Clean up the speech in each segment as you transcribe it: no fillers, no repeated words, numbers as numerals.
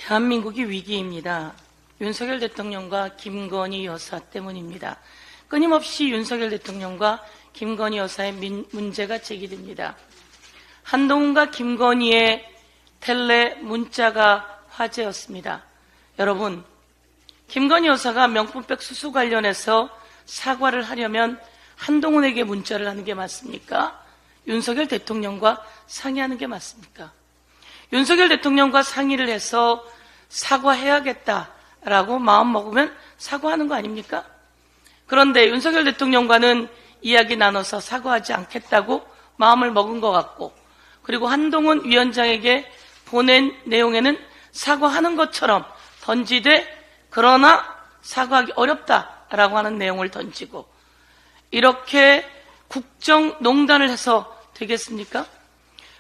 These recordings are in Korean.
대한민국이 위기입니다. 윤석열 대통령과 김건희 여사 때문입니다. 끊임없이 윤석열 대통령과 김건희 여사의 문제가 제기됩니다. 한동훈과 김건희의 텔레 문자가 화제였습니다. 여러분, 김건희 여사가 명품백 수수 관련해서 사과를 하려면 한동훈에게 문자를 하는 게 맞습니까? 윤석열 대통령과 상의하는 게 맞습니까? 윤석열 대통령과 상의를 해서 사과해야겠다라고 마음먹으면 사과하는 거 아닙니까? 그런데 윤석열 대통령과는 이야기 나눠서 사과하지 않겠다고 마음을 먹은 것 같고, 그리고 한동훈 위원장에게 보낸 내용에는 사과하는 것처럼 던지되 그러나 사과하기 어렵다라고 하는 내용을 던지고, 이렇게 국정농단을 해서 되겠습니까?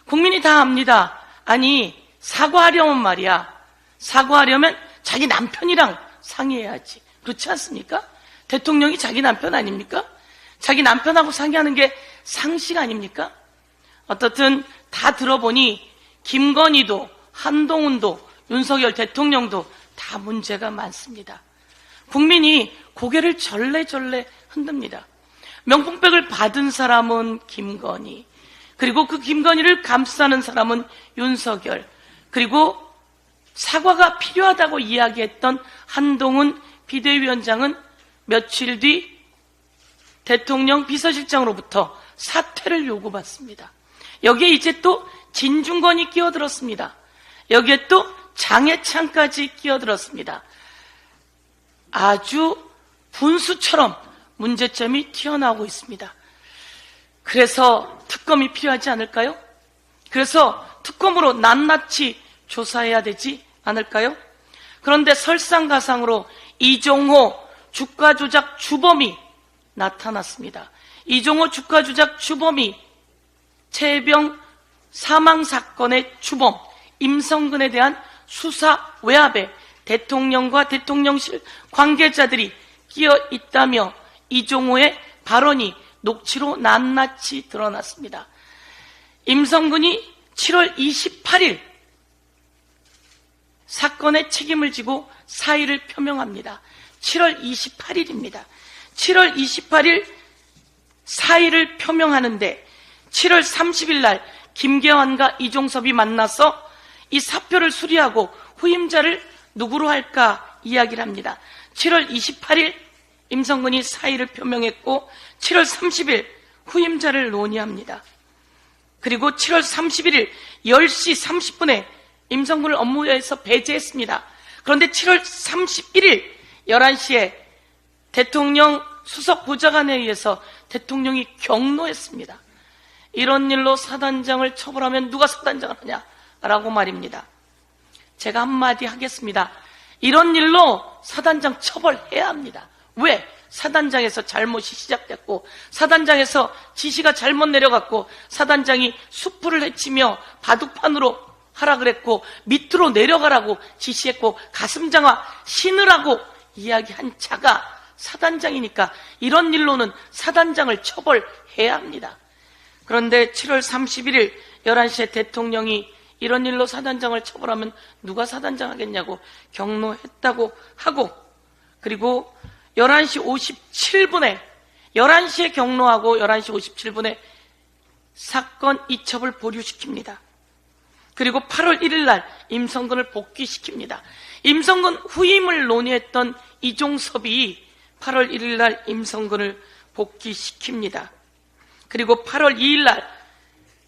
국민이 다 압니다. 아니, 사과하려면 말이야, 사과하려면 자기 남편이랑 상의해야지. 그렇지 않습니까? 대통령이 자기 남편 아닙니까? 자기 남편하고 상의하는 게 상식 아닙니까? 어떻든 다 들어보니 김건희도 한동훈도 윤석열 대통령도 다 문제가 많습니다. 국민이 고개를 절레절레 흔듭니다. 명품백을 받은 사람은 김건희, 그리고 그 김건희를 감싸는 사람은 윤석열, 그리고 사과가 필요하다고 이야기했던 한동훈 비대위원장은 며칠 뒤 대통령 비서실장으로부터 사퇴를 요구받습니다. 여기에 이제 또 진중권이 끼어들었습니다. 여기에 또 장해찬까지 끼어들었습니다. 아주 분수처럼 문제점이 튀어나오고 있습니다. 그래서 특검이 필요하지 않을까요? 그래서 특검으로 낱낱이 조사해야 되지 않을까요? 그런데 설상가상으로 이종호 주가 조작 주범이 나타났습니다. 이종호 주가 조작 주범이 최혜병 사망 사건의 주범 임성근에 대한 수사 외압에 대통령과 대통령실 관계자들이 끼어 있다며 이종호의 발언이 녹취로 낱낱이 드러났습니다. 임성근이 7월 28일 사건의 책임을 지고 사의를 표명합니다. 7월 28일입니다. 7월 28일 사의를 표명하는데 7월 30일 날 김계환과 이종섭이 만나서 이 사표를 수리하고 후임자를 누구로 할까 이야기를 합니다. 7월 28일 임성근이 사의를 표명했고 7월 30일 후임자를 논의합니다. 그리고 7월 31일 10시 30분에 임성근을 업무에서 배제했습니다. 그런데 7월 31일 11시에 대통령 수석 보좌관에 의해서 대통령이 경로했습니다. 이런 일로 사단장을 처벌하면 누가 사단장을 하냐라고 말입니다. 제가 한마디 하겠습니다. 이런 일로 사단장 처벌해야 합니다. 왜? 사단장에서 잘못이 시작됐고, 사단장에서 지시가 잘못 내려갔고, 사단장이 수풀을 헤치며 바둑판으로 하라 그랬고, 밑으로 내려가라고 지시했고, 가슴장화 신으라고 이야기한 자가 사단장이니까 이런 일로는 사단장을 처벌해야 합니다. 그런데 7월 31일 11시에 대통령이 이런 일로 사단장을 처벌하면 누가 사단장 하겠냐고 경로했다고 하고, 그리고 11시 57분에 11시에 경로하고 11시 57분에 사건 이첩을 보류시킵니다. 그리고 8월 1일 날 임성근을 복귀시킵니다. 임성근 후임을 논의했던 이종섭이 8월 1일 날 임성근을 복귀시킵니다. 그리고 8월 2일 날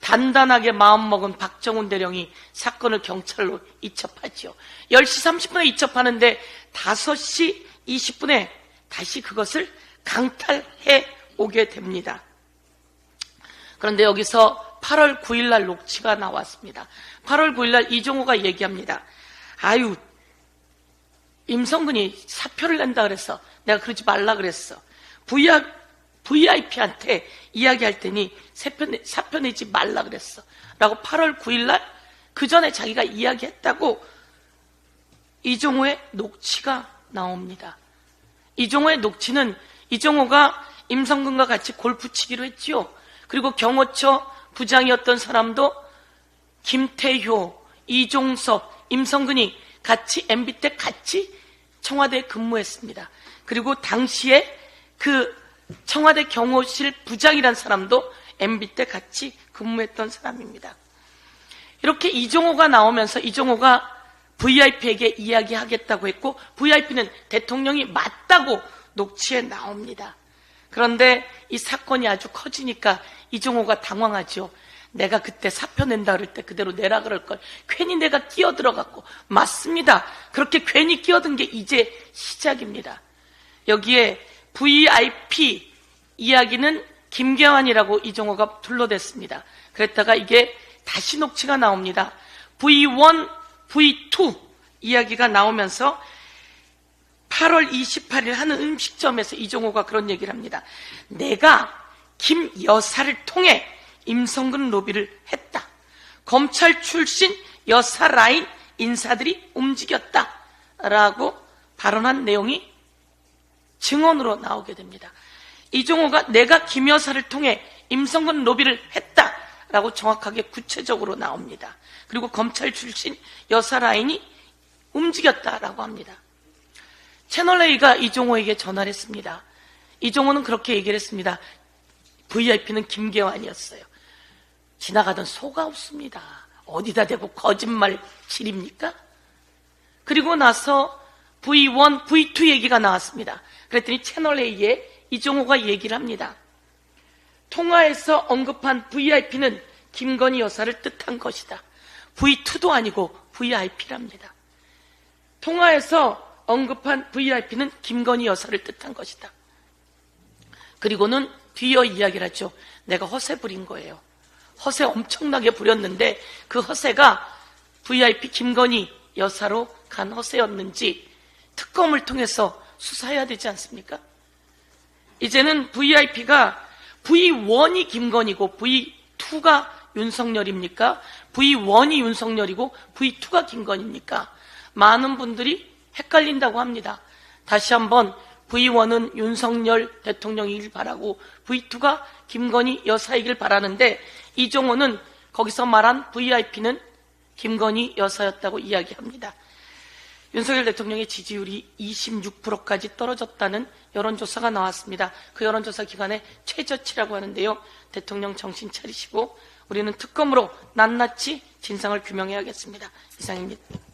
단단하게 마음먹은 박정훈 대령이 사건을 경찰로 이첩하지요. 10시 30분에 이첩하는데 5시 20분에 다시 그것을 강탈해 오게 됩니다. 그런데 여기서 8월 9일 날 녹취가 나왔습니다. 8월 9일 날 이종호가 얘기합니다. 아유, 임성근이 사표를 낸다 그랬어. 내가 그러지 말라 그랬어. VIP한테 이야기할 테니 사표 내지 말라 그랬어. 라고 8월 9일 날 그 전에 자기가 이야기했다고 이종호의 녹취가 나옵니다. 이종호의 녹취는 이종호가 임성근과 같이 골프 치기로 했지요. 그리고 경호처 부장이었던 사람도 김태효, 이종섭, 임성근이 같이 MB 때 같이 청와대에 근무했습니다. 그리고 당시에 그 청와대 경호실 부장이란 사람도 MB 때 같이 근무했던 사람입니다. 이렇게 이종호가 나오면서 이종호가 VIP에게 이야기하겠다고 했고 VIP는 대통령이 맞다고 녹취에 나옵니다. 그런데 이 사건이 아주 커지니까 이종호가 당황하죠. 내가 그때 사표 낸다 그럴 때 그대로 내라 그럴 걸. 괜히 내가 끼어들어갔고. 맞습니다. 그렇게 괜히 끼어든 게 이제 시작입니다. 여기에 VIP 이야기는 김계환이라고 이종호가 둘러댔습니다. 그랬다가 이게 다시 녹취가 나옵니다. V1, V2 이야기가 나오면서 8월 28일 하는 음식점에서 이종호가 그런 얘기를 합니다. 내가 김 여사를 통해 임성근 로비를 했다. 검찰 출신 여사 라인 인사들이 움직였다. 라고 발언한 내용이 증언으로 나오게 됩니다. 이종호가 내가 김 여사를 통해 임성근 로비를 했다. 라고 정확하게 구체적으로 나옵니다. 그리고 검찰 출신 여사 라인이 움직였다라고 합니다. 채널A가 이종호에게 전화를 했습니다. 이종호는 그렇게 얘기를 했습니다. VIP는 김계환이었어요. 지나가던 소가 없습니다. 어디다 대고 거짓말 칠입니까? 그리고 나서 V1, V2 얘기가 나왔습니다. 그랬더니 채널A에 이종호가 얘기를 합니다. 통화에서 언급한 VIP는 김건희 여사를 뜻한 것이다. V2도 아니고 VIP랍니다. 통화에서 언급한 VIP는 김건희 여사를 뜻한 것이다. 그리고는 뒤이어 이야기를 하죠. 내가 허세 부린 거예요. 허세 엄청나게 부렸는데 그 허세가 VIP 김건희 여사로 간 허세였는지 특검을 통해서 수사해야 되지 않습니까? 이제는 VIP가 V1이 김건희고 V2가 윤석열입니까? V1이 윤석열이고 V2가 김건희입니까? 많은 분들이 헷갈린다고 합니다. 다시 한번 V1은 윤석열 대통령이길 바라고 V2가 김건희 여사이길 바라는데 이종호는 거기서 말한 VIP는 김건희 여사였다고 이야기합니다. 윤석열 대통령의 지지율이 26%까지 떨어졌다는 여론조사가 나왔습니다. 그 여론조사 기간에 최저치라고 하는데요. 대통령 정신 차리시고 우리는 특검으로 낱낱이 진상을 규명해야겠습니다. 이상입니다.